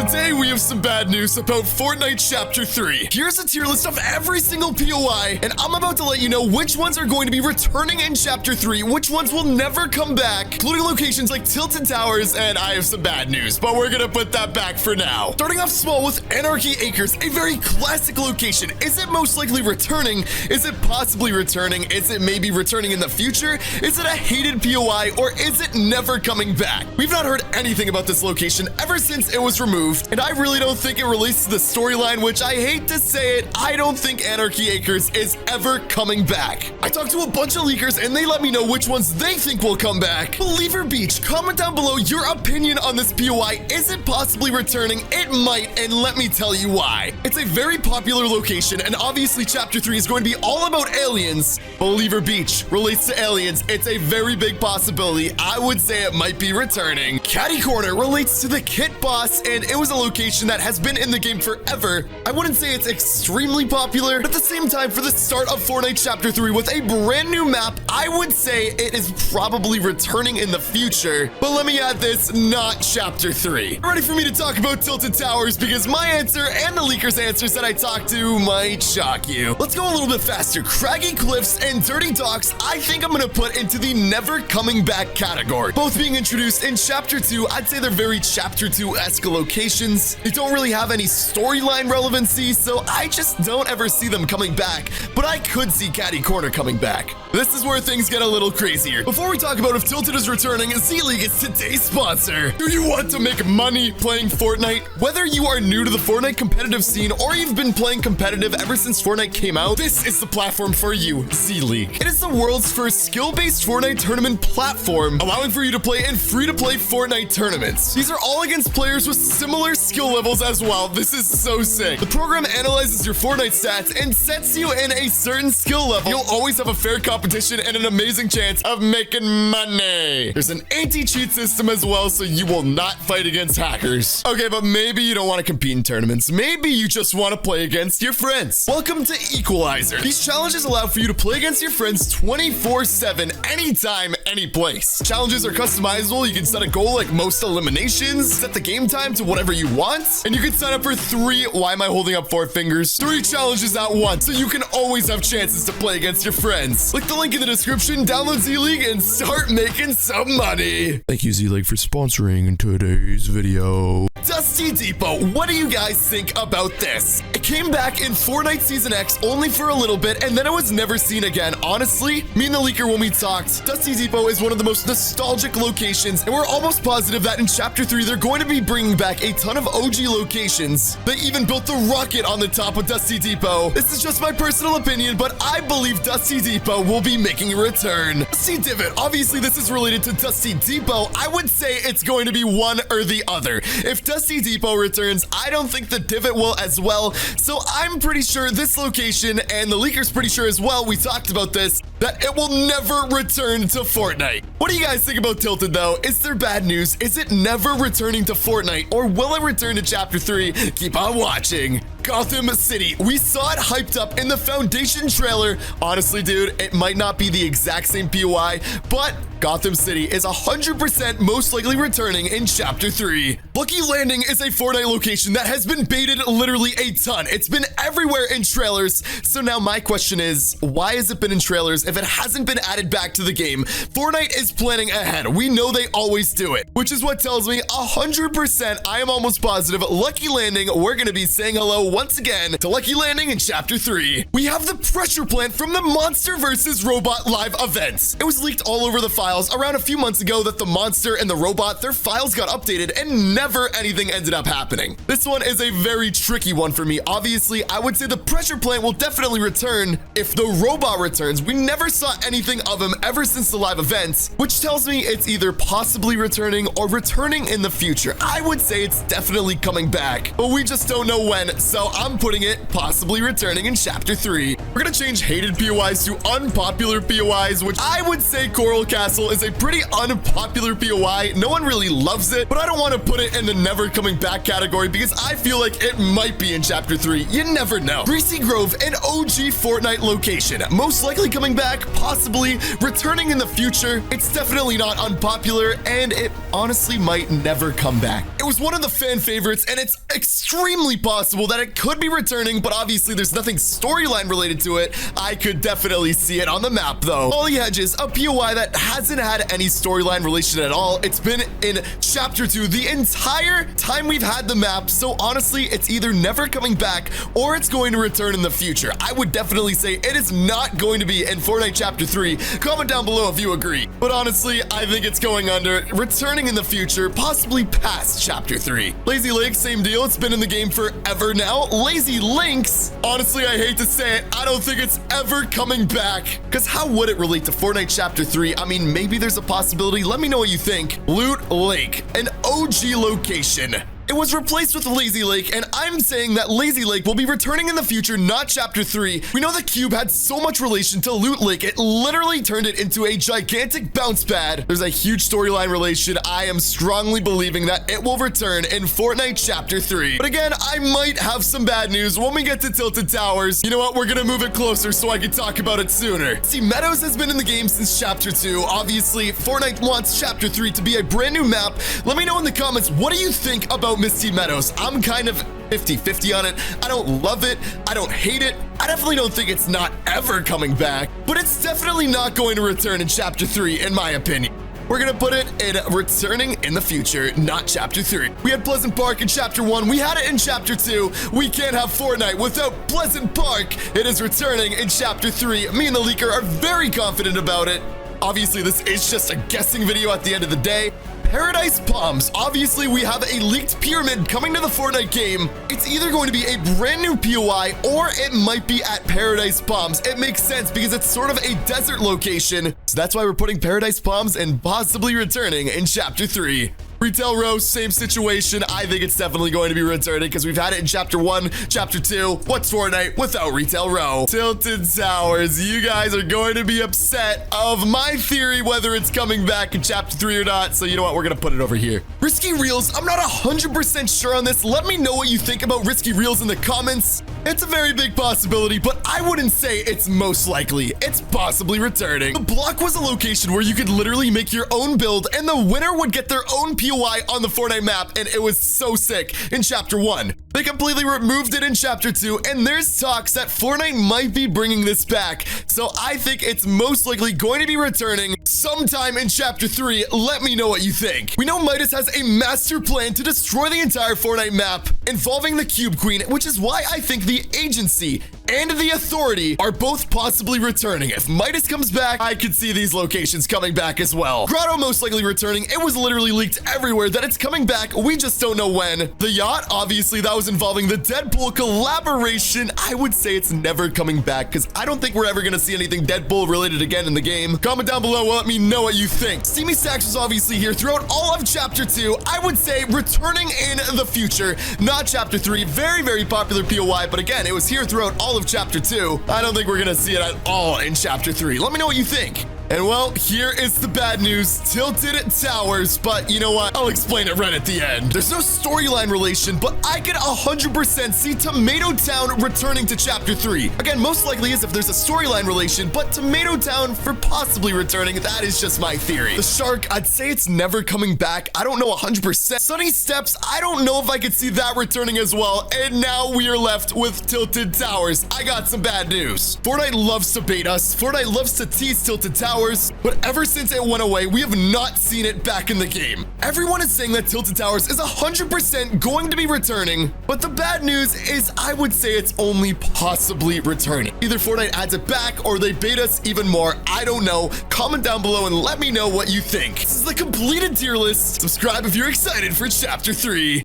Today we have some bad news about Fortnite Chapter 3. Here's a tier list of every single POI, and I'm about to let you know which ones are going to be returning in Chapter 3, which ones will never come back, including locations like Tilted Towers, and I have some bad news, but we're gonna put that back for now. Starting off small with Anarchy Acres, a very classic location. Is it most likely returning? Is it possibly returning? Is it maybe returning in the future? Is it a hated POI, or is it never coming back? We've not heard anything about this location ever since it was removed, and I really don't think it relates to the storyline, which I hate to say it, I don't think Anarchy Acres is ever coming back. I talked to a bunch of leakers, and they let me know which ones they think will come back. Believer Beach, comment down below your opinion on this POI. Is it possibly returning? It might, and let me tell you why. It's a very popular location, and obviously Chapter 3 is going to be all about aliens. Believer Beach relates to aliens. It's a very big possibility. I would say it might be returning. Catty Corner relates to the Kit Boss, and it was a location that has been in the game forever. I wouldn't say it's extremely popular, but at the same time, for the start of Fortnite Chapter 3 with a brand new map, I would say it is probably returning in the future. But let me add this, not Chapter 3. Ready for me to talk about Tilted Towers, because my answer and the leakers' answers that I talked to might shock you. Let's go a little bit faster. Craggy Cliffs and Dirty Docks, I think I'm gonna put into the never coming back category. Both being introduced in Chapter 2, I'd say they're very Chapter 2-esque locations. They don't really have any storyline relevancy, so I just don't ever see them coming back, but I could see Catty Corner coming back. This is where things get a little crazier. Before we talk about if Tilted is returning, Z-League is today's sponsor. Do you want to make money playing Fortnite? Whether you are new to the Fortnite competitive scene or you've been playing competitive ever since Fortnite came out, this is the platform for you, Z-League. It is the world's first skill-based Fortnite tournament platform, allowing for you to play in free-to-play Fortnite tournaments. These are all against players with similar skill levels as well. This is so sick. The program analyzes your Fortnite stats and sets you in a certain skill level. You'll always have a fair competition and an amazing chance of making money. There's an anti-cheat system as well, so you will not fight against hackers. Okay, but maybe you don't want to compete in tournaments. Maybe you just want to play against your friends. Welcome to Equalizer. These challenges allow for you to play against your friends 24/7, anytime, any place. Challenges are customizable. You can set a goal like most eliminations, set the game time to whatever you want, and you can sign up for 3, why am I holding up 4 fingers? 3 challenges at once, so you can always have chances to play against your friends. Click the link in the description, download Z-League, and start making some money. Thank you, Z-League, for sponsoring today's video. Dusty Depot, what do you guys think about this? It came back in Fortnite Season X only for a little bit, and then it was never seen again. Honestly, me and the leaker, when we talked, Dusty Depot is one of the most nostalgic locations, and we're almost positive that in Chapter 3, they're going to be bringing back a ton of OG locations. They even built the rocket on the top of Dusty Depot. This is just my personal opinion, but I believe Dusty Depot will be making a return. Dusty Divot, obviously this is related to Dusty Depot. I would say it's going to be one or the other. If Dusty Depot returns, I don't think the Divot will as well, so I'm pretty sure this location, and the leaker's pretty sure as well, we talked about this, that it will never return to Fortnite. What do you guys think about Tilted though? Is there bad news? Is it never returning to Fortnite, or will it return to Chapter 3? Keep on watching. Gotham City. We saw it hyped up in the Foundation trailer. Honestly, dude, it might not be the exact same POI, but Gotham City is 100% most likely returning in Chapter 3. Lucky Landing is a Fortnite location that has been baited literally a ton. It's been everywhere in trailers. So now my question is, why has it been in trailers if it hasn't been added back to the game? Fortnite is planning ahead. We know they always do it, which is what tells me 100%, I am almost positive, Lucky Landing, we're going to be saying hello once again to Lucky Landing in Chapter 3. We have the pressure plant from the Monster vs. Robot live events. It was leaked all over the files around a few months ago that the Monster and the Robot, their files got updated and never anything ended up happening. This one is a very tricky one for me. Obviously, I would say the pressure plant will definitely return if the Robot returns. We never saw anything of him ever since the live events, which tells me it's either possibly returning or returning in the future. I would say it's definitely coming back, but we just don't know when, so I'm putting it possibly returning in Chapter 3. We're gonna change hated POIs to unpopular POIs, which I would say Coral Castle is a pretty unpopular POI. No one really loves it, but I don't want to put it in the never coming back category because I feel like it might be in Chapter 3. You never know. Greasy Grove, an OG Fortnite location. Most likely coming back, possibly returning in the future. It's definitely not unpopular, and it honestly might never come back. It was one of the fan favorites, and it's extremely possible that it could be returning, but obviously there's nothing storyline related to it. I could definitely see it on the map, though. Ollie Hedges, a POI that hasn't had any storyline relation at all. It's been in Chapter 2 the entire time we've had the map, so honestly, it's either never coming back or it's going to return in the future. I would definitely say it is not going to be in Fortnite Chapter 3. Comment down below if you agree. But honestly, I think it's going under, returning in the future, possibly past Chapter 3. Lazy Lake, same deal. It's been in the game forever now. Lazy Links, honestly, I hate to say it, I don't think it's ever coming back. Because how would it relate to Fortnite Chapter 3? I mean, maybe there's a possibility. Let me know what you think. Loot Lake, an OG location. It was replaced with Lazy Lake, and I'm saying that Lazy Lake will be returning in the future, not Chapter 3. We know the cube had so much relation to Loot Lake, it literally turned it into a gigantic bounce pad. There's a huge storyline relation. I am strongly believing that it will return in Fortnite Chapter 3. But again, I might have some bad news when we get to Tilted Towers. You know what? We're gonna move it closer so I can talk about it sooner. Misty Meadows has been in the game since Chapter 2. Obviously, Fortnite wants Chapter 3 to be a brand new map. Let me know in the comments, what do you think about Misty Meadows? I'm kind of 50-50 on it. I don't love it. I don't hate it. I definitely don't think it's not ever coming back, but it's definitely not going to return in Chapter 3, in my opinion. We're gonna put it in returning in the future, not Chapter 3. We had Pleasant Park in Chapter 1. We had it in Chapter 2. We can't have Fortnite without Pleasant Park. It is returning in Chapter 3. Me and the leaker are very confident about it. Obviously, this is just a guessing video at the end of the day. Paradise Palms. Obviously, we have a leaked pyramid coming to the Fortnite game. It's either going to be a brand new POI or it might be at Paradise Palms. It makes sense because it's sort of a desert location. So that's why we're putting Paradise Palms and possibly returning in Chapter 3. Retail Row, same situation. I think it's definitely going to be returning because we've had it in Chapter 1, Chapter 2. What's Fortnite without Retail Row? Tilted Towers, you guys are going to be upset of my theory whether it's coming back in Chapter 3 or not. So you know what? We're going to put it over here. Risky Reels, I'm not 100% sure on this. Let me know what you think about Risky Reels in the comments. It's a very big possibility, but I wouldn't say it's most likely. It's possibly returning. The block was a location where you could literally make your own build and the winner would get their own POI on the Fortnite map, and it was so sick in Chapter 1. They completely removed it in Chapter 2, and there's talks that Fortnite might be bringing this back. So I think it's most likely going to be returning sometime in Chapter 3. Let me know what you think. We know Midas has a master plan to destroy the entire Fortnite map involving the Cube Queen, which is why I think the agency and the authority are both possibly returning. If Midas comes back, I could see these locations coming back as well. Grotto most likely returning. It was literally leaked everywhere that it's coming back. We just don't know when. The yacht, obviously, that was involving the Deadpool collaboration. I would say it's never coming back because I don't think we're ever going to see anything Deadpool related again in the game. Comment down below. Let me know what you think. Steamy Stacks was obviously here throughout all of Chapter 2. I would say returning in the future, not Chapter 3. Very, very popular POI, but again, it was here throughout all of Chapter 2. I don't think we're gonna see it at all in Chapter 3. Let me know what you think. And well, here is the bad news. Tilted Towers, but you know what? I'll explain it right at the end. There's no storyline relation, but I could 100% see Tomato Town returning to Chapter 3. Again, most likely is if there's a storyline relation, but Tomato Town for possibly returning, that is just my theory. The Shark, I'd say it's never coming back. I don't know 100%. Sunny Steps, I don't know if I could see that returning as well. And now we are left with Tilted Towers. I got some bad news. Fortnite loves to bait us. Fortnite loves to tease Tilted Towers. But ever since it went away, we have not seen it back in the game. Everyone is saying that Tilted Towers is 100% going to be returning, but the bad news is I would say it's only possibly returning. Either Fortnite adds it back or they bait us even more. I don't know. Comment down below and let me know what you think. This is the completed tier list. Subscribe if you're excited for Chapter 3.